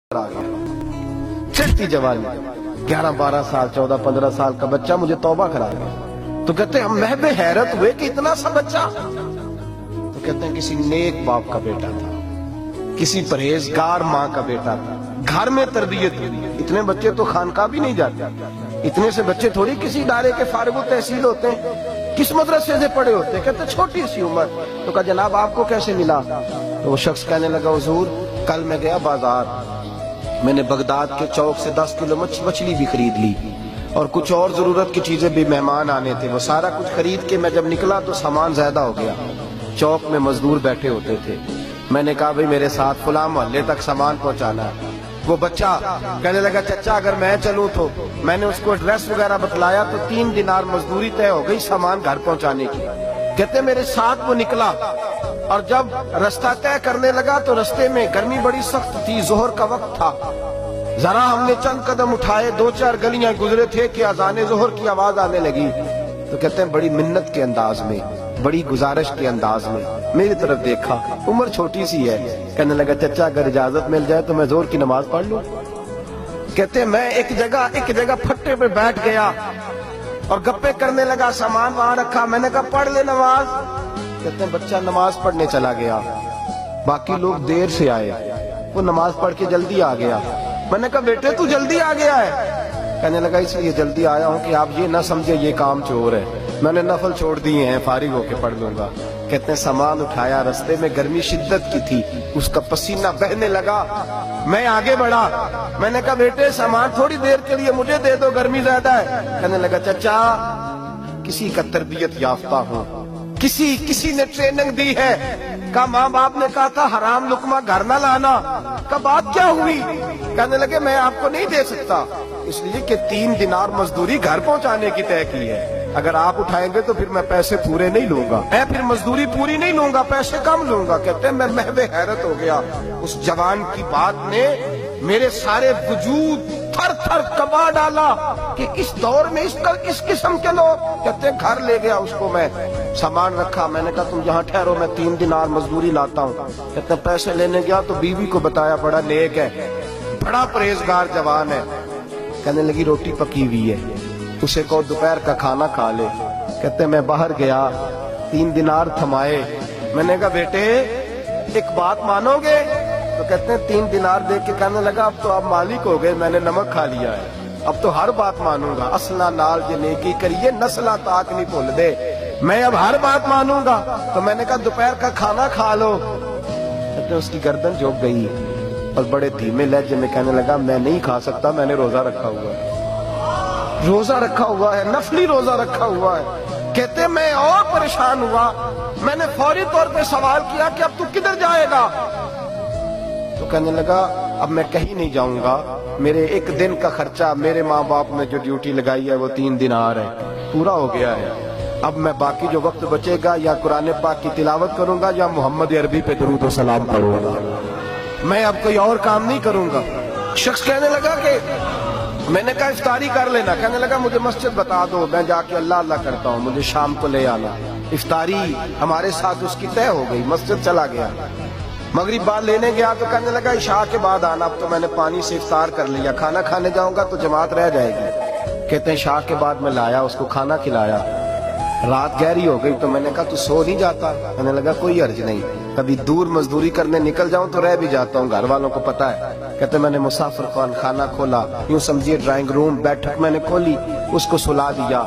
आ गया चढ़ती जवानी 11-12 साल 14-15 साल का बच्चा मुझे तौबा करा गया। तो कहते हैं मैं भी हैरत हुए कि इतना सा बच्चा। तो कहते हैं किसी नेक बाप का बेटा था, किसी परहेजगार माँ का बेटा था, घर में तरबियत हुई। इतने बच्चे तो खानका भी नहीं जाते, इतने से बच्चे थोड़ी किसी इदारे के फारिग तहसील होते हैं, किस मदरसे से पढ़े होते हैं। कहते छोटी सी उम्र। तो कहा जनाब आपको कैसे मिला? तो वो शख्स कहने लगा हुजूर कल मैं गया बाजार, मैंने बगदाद के चौक से 10 किलो मछली भी खरीद ली और कुछ और जरूरत की चीजें भी, मेहमान आने थे, वो सारा कुछ खरीद के मैं जब निकला तो सामान ज्यादा हो गया। चौक में मजदूर बैठे होते थे, मैंने कहा भाई मेरे साथ फलां मोहल्ले तक सामान पहुंचाना है। वो बच्चा कहने लगा चचा अगर मैं चलूं तो। मैंने उसको एड्रेस वगैरह बतलाया तो 3 दिनार मजदूरी तय हो गई सामान घर पहुंचाने की। कहते मेरे साथ वो निकला और जब रास्ता तय करने लगा तो रास्ते में गर्मी बड़ी सख्त थी, जोहर का वक्त था। जरा हमने चंद कदम उठाए, 2-4 गलियां गुजरे थे कि अजाने जोहर की आवाज आने लगी। तो कहते हैं बड़ी मिन्नत के अंदाज में, बड़ी गुजारिश के अंदाज में मेरी तरफ देखा, उम्र छोटी सी है। कहने लगा चचा अगर इजाजत मिल जाए तो मैं जोहर की नमाज पढ़ लूं। कहते मैं एक जगह फट्टे पे बैठ गया और गप्पे करने लगा, सामान वहां रखा। मैंने कहा पढ़ ले नमाज। कहते हैं बच्चा नमाज पढ़ने चला गया, बाकी लोग देर से आए, वो नमाज पढ़ के जल्दी आ गया। मैंने कहा बेटे तू जल्दी आ गया है? कहने लगा इसलिए जल्दी आया हूं कि आप ये ना समझे ये काम चोर है, मैंने नफल छोड़ दिए हैं, फारिग होके पढ़ लूंगा। कहते हैं सामान उठाया, रास्ते में गर्मी शिद्दत की थी, उसका पसीना बहने लगा। मैं आगे बढ़ा, मैंने कहा बेटे सामान थोड़ी देर के लिए मुझे दे दो, गर्मी ज्यादा है। कहने लगा चचा किसी का तरबियत याफ्ता हूं, किसी ने ट्रेनिंग दी है। कहा माँ बाप ने कहा था हराम लुकमा घर न लाना। का बात क्या हुई? कहने लगे मैं आपको नहीं दे सकता, इसलिए कि 3 दिनार मजदूरी घर पहुंचाने की तय की है। अगर आप उठाएंगे तो फिर मैं पैसे पूरे नहीं लूंगा, मैं फिर मजदूरी पूरी नहीं लूंगा, पैसे कम लूंगा। कहते हैं मैं महवे हैरत हो गया। उस जवान की बात ने मेरे सारे वजूद थर थर कबा डाला कि इस दौर में इस किस्म के लोग। कहते हैं घर ले गया उसको, मैं सामान रखा। मैंने कहा तुम यहाँ ठहरो, मैं 3 दिनार मजदूरी लाता हूँ। कहते हैं पैसे लेने गया तो बीवी को बताया बड़ा नेक है, बड़ा परहेजगार जवान है। कहने लगी रोटी पकी हुई है, उसे कहो दोपहर का खाना खा ले। कहते मैं बाहर गया, 3 दिनार थमाए। मैंने कहा बेटे एक बात मानोगे? तो कहते हैं 3 दिनार दे के कहने लगा अब तो आप मालिक हो गए, मैंने नमक खा लिया है, अब तो हर बात मानूंगा। असला नाल जे नेकी करिए नस्ला ताक नहीं भूल दे, मैं अब हर बात मानूंगा। तो मैंने कहा दोपहर का खाना खा लो। कहते उसकी गर्दन झुक गई और बड़े धीमे लहजे में कहने लगा मैं नहीं खा सकता, मैंने रोजा रखा हुआ है, रोजा रखा हुआ है, नफली रोजा रखा हुआ है। कहते मैं और परेशान हुआ, मैंने फौरी तौर पे सवाल किया कि अब तू किधर जाएगा? तो कहने लगा अब मैं कहीं नहीं जाऊंगा, मेरे 1 दिन का खर्चा मेरे माँ बाप ने जो ड्यूटी लगाई है वो 3 दिनार है, पूरा हो गया है। अब मैं बाकी जो वक्त बचेगा या कुरान पाक की तिलावत करूंगा या मोहम्मद अरबी पे दुरूद और सलाम पढ़ूंगा, मैं अब कोई और काम नहीं करूंगा। शख्स कहने लगा कि मैंने कहा इफ्तारी कर लेना। कहने लगा मुझे मस्जिद बता दो, मैं जाके अल्लाह अल्लाह करता हूँ, मुझे शाम को ले आना। इफ्तारी हमारे साथ उसकी तय हो गई, मस्जिद चला गया। मगरिब बाद लेने गया तो कहने लगा इशा के बाद आना, अब तो मैंने पानी से इफ्तार कर लिया, खाना खाने जाऊंगा तो जमात रह जाएगी। कहते हैं इशा के बाद मैं लाया, उसको खाना खिलाया। रात गहरी हो गई तो मैंने कहा तू सो नहीं जाता? कहने लगा कोई अर्ज नहीं, कभी दूर मजदूरी करने निकल जाऊं तो रह भी जाता हूं, घर वालों को पता है। कहते मैंने मुसाफिर खाना खोला, यूं समझिए ड्राइंग रूम बैठक मैंने खोली, उसको सुला दिया।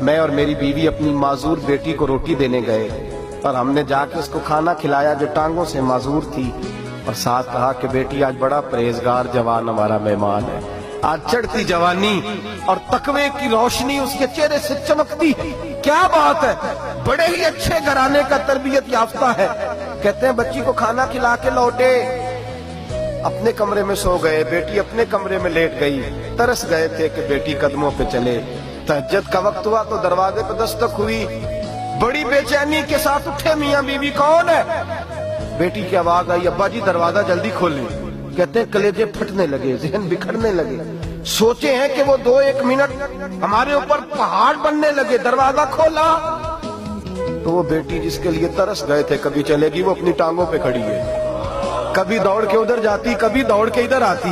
मैं और मेरी बीवी अपनी माजूर बेटी को रोटी देने गए और हमने जाके उसको खाना खिलाया जो टांगों से माजूर थी, और साथ कहा कि बेटी आज बड़ा परहेजगार जवान हमारा मेहमान है। आज चढ़ती जवानी और तकवे की रोशनी उसके चेहरे से चमकती, क्या बात है, बड़े ही अच्छे घराने का तरबियत याफ्ता है। कहते हैं बच्ची को खाना खिला के लौटे, अपने कमरे में सो गए, बेटी अपने कमरे में लेट गई। तरस गए थे कि बेटी कदमों पे चले। तहज्जुद का वक्त हुआ तो दरवाजे पर दस्तक हुई, बड़ी बेचैनी के साथ उठे मियां बीवी, कौन है? बेटी की आवाज आई अब्बा जी दरवाजा जल्दी खोलें। कहते हैं कलेजे फटने लगे, जहन बिखरने लगे, सोचे हैं कि वो 2-1 मिनट हमारे ऊपर पहाड़ बनने लगे। दरवाजा खोला तो वो बेटी जिसके लिए तरस गए थे कभी चलेगी, वो अपनी टांगों पे खड़ी है। कभी दौड़ के उधर जाती, कभी दौड़ के इधर आती।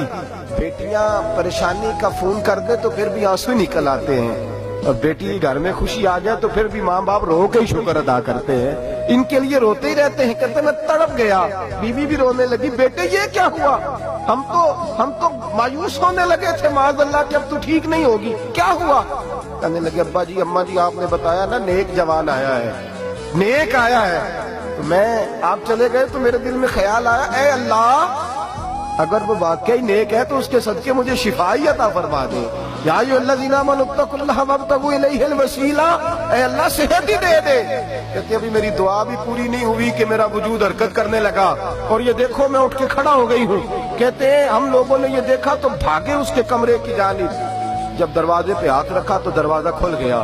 बेटियां परेशानी का फोन कर दे तो फिर भी आंसू निकल आते हैं, और बेटी घर में खुशी आ जाए तो फिर भी माँ बाप रो के ही शुक्र अदा करते हैं। इनके लिए रोते ही रहते हैं, कहते मैं तड़प गया। बीवी भी रोने लगी, बेटे ये क्या हुआ? हम तो मायूस होने लगे थे माज़अल्लाह कि अब तू ठीक नहीं होगी, क्या हुआ? कहने लगे अब्बा जी अम्मा जी आपने बताया ना नेक जवान आया है, नेक आया है। तो मैं आप चले गए तो मेरे दिल में ख्याल आया, ऐ अल्लाह अगर वो वाकई नेक है तो उसके सदके मुझे शिफाई अता फरमा दे। या अय्युहल्लज़ीना आमनू इत्तक़ुल्लाह वब्तगू इलैहिल वसीला, ऐ अल्लाह सेहत ही दे दे। कहते अभी मेरी दुआ भी पूरी नहीं हुई कि मेरा वजूद हरकत करने लगा, और ये देखो मैं उठ के खड़ा हो गई हूँ। कहते हैं हम लोगों ने ये देखा तो भागे उसके कमरे की जानिब। जब दरवाजे पे हाथ रखा तो दरवाजा खुल गया,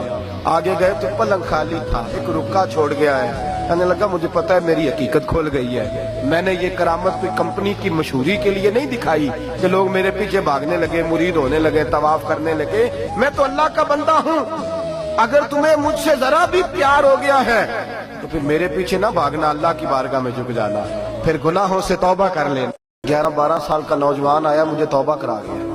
आगे गए तो पलंग खाली था, एक रुक्का छोड़ गया है। कहने लगा मुझे पता है मेरी हकीकत खुल गई है, मैंने ये करामत कोई कंपनी की मशहूरी के लिए नहीं दिखाई कि लोग मेरे पीछे भागने लगे, मुरीद होने लगे, तवाफ करने लगे। मैं तो अल्लाह का बंदा हूँ। अगर तुम्हें मुझसे जरा भी प्यार हो गया है तो फिर मेरे पीछे ना भागना, अल्लाह की बारगाह में झुक जाना, फिर गुनाहों से तौबा कर लेना। 11-12 साल का नौजवान आया, मुझे तौबा करा गया।